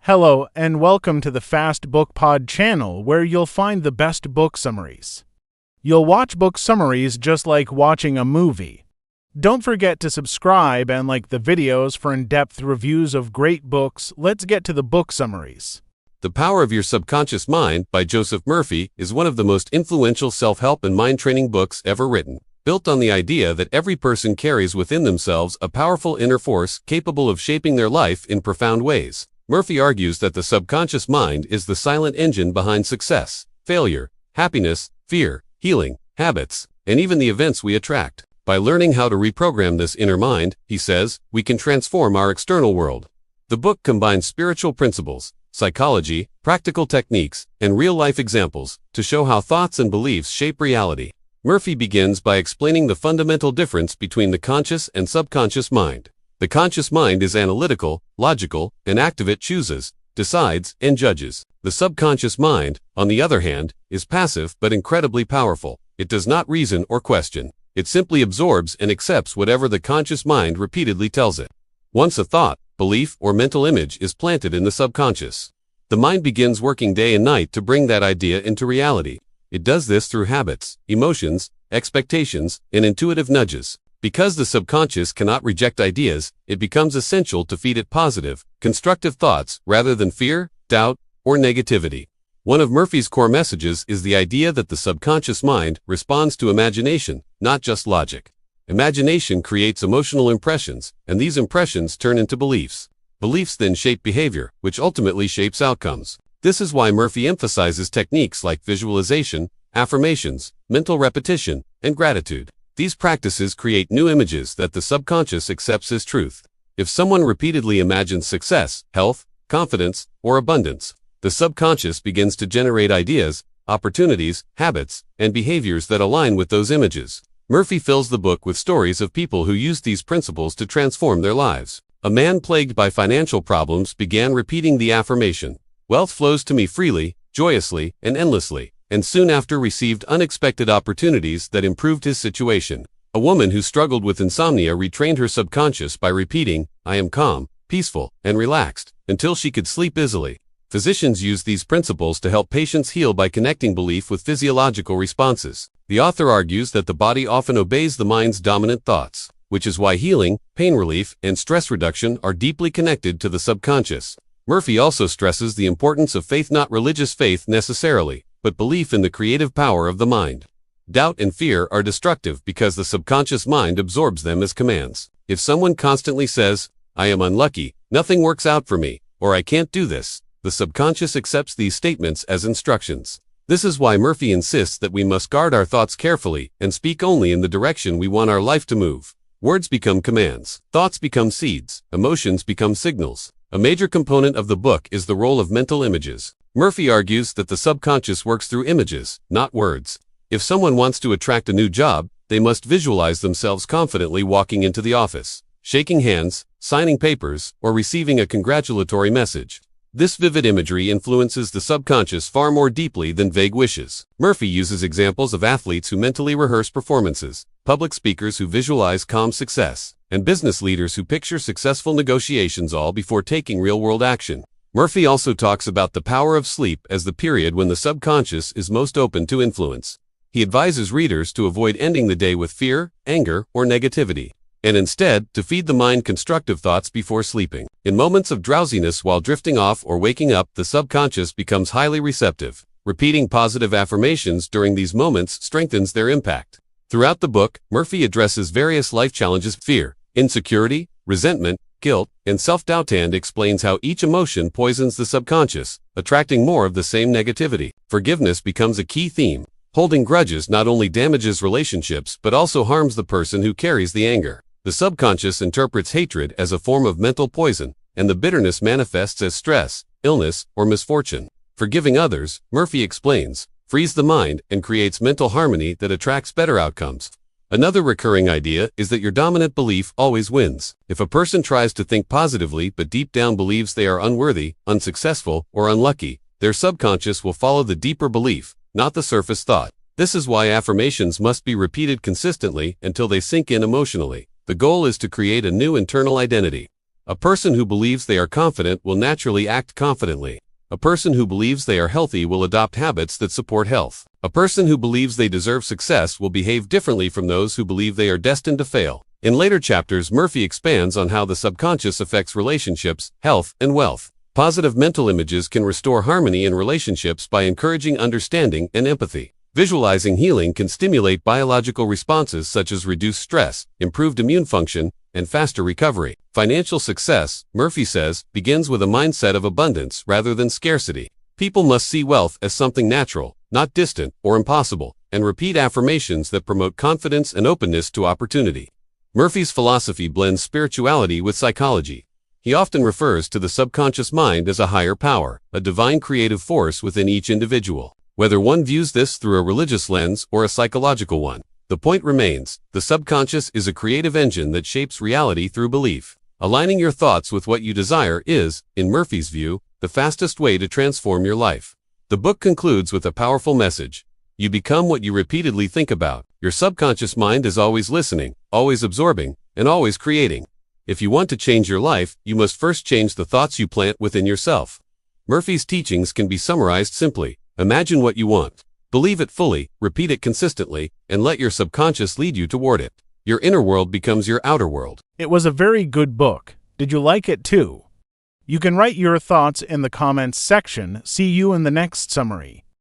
Hello, and welcome to the Fast Book Pod channel, where you'll find the best book summaries. You'll watch book summaries just like watching a movie. Don't forget to subscribe and like the videos for in-depth reviews of great books. Let's get to the book summaries. The Power of Your Subconscious Mind by Joseph Murphy is one of the most influential self-help and mind-training books ever written. Built on the idea that every person carries within themselves a powerful inner force capable of shaping their life in profound ways. Murphy argues that the subconscious mind is the silent engine behind success, failure, happiness, fear, healing, habits, and even the events we attract. By learning how to reprogram this inner mind, he says, we can transform our external world. The book combines spiritual principles, psychology, practical techniques, and real-life examples to show how thoughts and beliefs shape reality. Murphy begins by explaining the fundamental difference between the conscious and subconscious mind. The conscious mind is analytical, logical, and active. It chooses, decides, and judges. The subconscious mind, on the other hand, is passive but incredibly powerful. It does not reason or question. It simply absorbs and accepts whatever the conscious mind repeatedly tells it. Once a thought, belief, or mental image is planted in the subconscious, the mind begins working day and night to bring that idea into reality. It does this through habits, emotions, expectations, and intuitive nudges. Because the subconscious cannot reject ideas, it becomes essential to feed it positive, constructive thoughts rather than fear, doubt, or negativity. One of Murphy's core messages is the idea that the subconscious mind responds to imagination, not just logic. Imagination creates emotional impressions, and these impressions turn into beliefs. Beliefs then shape behavior, which ultimately shapes outcomes. This is why Murphy emphasizes techniques like visualization, affirmations, mental repetition, and gratitude. These practices create new images that the subconscious accepts as truth. If someone repeatedly imagines success, health, confidence, or abundance, the subconscious begins to generate ideas, opportunities, habits, and behaviors that align with those images. Murphy fills the book with stories of people who used these principles to transform their lives. A man plagued by financial problems began repeating the affirmation, "Wealth flows to me freely, joyously, and endlessly," and soon after received unexpected opportunities that improved his situation. A woman who struggled with insomnia retrained her subconscious by repeating, "I am calm, peaceful, and relaxed," until she could sleep easily. Physicians use these principles to help patients heal by connecting belief with physiological responses. The author argues that the body often obeys the mind's dominant thoughts, which is why healing, pain relief, and stress reduction are deeply connected to the subconscious. Murphy also stresses the importance of faith, not religious faith necessarily, but belief in the creative power of the mind. Doubt and fear are destructive because the subconscious mind absorbs them as commands. If someone constantly says, "I am unlucky, nothing works out for me," or "I can't do this," the subconscious accepts these statements as instructions. This is why Murphy insists that we must guard our thoughts carefully and speak only in the direction we want our life to move. Words become commands, thoughts become seeds, emotions become signals. A major component of the book is the role of mental images. Murphy argues that the subconscious works through images, not words. If someone wants to attract a new job, they must visualize themselves confidently walking into the office, shaking hands, signing papers, or receiving a congratulatory message. This vivid imagery influences the subconscious far more deeply than vague wishes. Murphy uses examples of athletes who mentally rehearse performances, public speakers who visualize calm success, and business leaders who picture successful negotiations all before taking real-world action. Murphy also talks about the power of sleep as the period when the subconscious is most open to influence. He advises readers to avoid ending the day with fear, anger, or negativity, and instead to feed the mind constructive thoughts before sleeping. In moments of drowsiness while drifting off or waking up, the subconscious becomes highly receptive. Repeating positive affirmations during these moments strengthens their impact. Throughout the book, Murphy addresses various life challenges: fear, insecurity, resentment, guilt, and self-doubt, and explains how each emotion poisons the subconscious, attracting more of the same negativity. Forgiveness becomes a key theme. Holding grudges not only damages relationships but also harms the person who carries the anger. The subconscious interprets hatred as a form of mental poison, and the bitterness manifests as stress, illness, or misfortune. Forgiving others, Murphy explains, frees the mind and creates mental harmony that attracts better outcomes. Another recurring idea is that your dominant belief always wins. If a person tries to think positively but deep down believes they are unworthy, unsuccessful, or unlucky, their subconscious will follow the deeper belief, not the surface thought. This is why affirmations must be repeated consistently until they sink in emotionally. The goal is to create a new internal identity. A person who believes they are confident will naturally act confidently. A person who believes they are healthy will adopt habits that support health. A person who believes they deserve success will behave differently from those who believe they are destined to fail. In later chapters, Murphy expands on how the subconscious affects relationships, health, and wealth. Positive mental images can restore harmony in relationships by encouraging understanding and empathy. Visualizing healing can stimulate biological responses such as reduced stress, improved immune function, and faster recovery. Financial success, Murphy says, begins with a mindset of abundance rather than scarcity. People must see wealth as something natural, not distant or impossible, and repeat affirmations that promote confidence and openness to opportunity. Murphy's philosophy blends spirituality with psychology. He often refers to the subconscious mind as a higher power, a divine creative force within each individual. Whether one views this through a religious lens or a psychological one, the point remains, the subconscious is a creative engine that shapes reality through belief. Aligning your thoughts with what you desire is, in Murphy's view, the fastest way to transform your life. The book concludes with a powerful message. You become what you repeatedly think about. Your subconscious mind is always listening, always absorbing, and always creating. If you want to change your life, you must first change the thoughts you plant within yourself. Murphy's teachings can be summarized simply. Imagine what you want. Believe it fully, repeat it consistently, and let your subconscious lead you toward it. Your inner world becomes your outer world. It was a very good book. Did you like it too? You can write your thoughts in the comments section. See you in the next summary.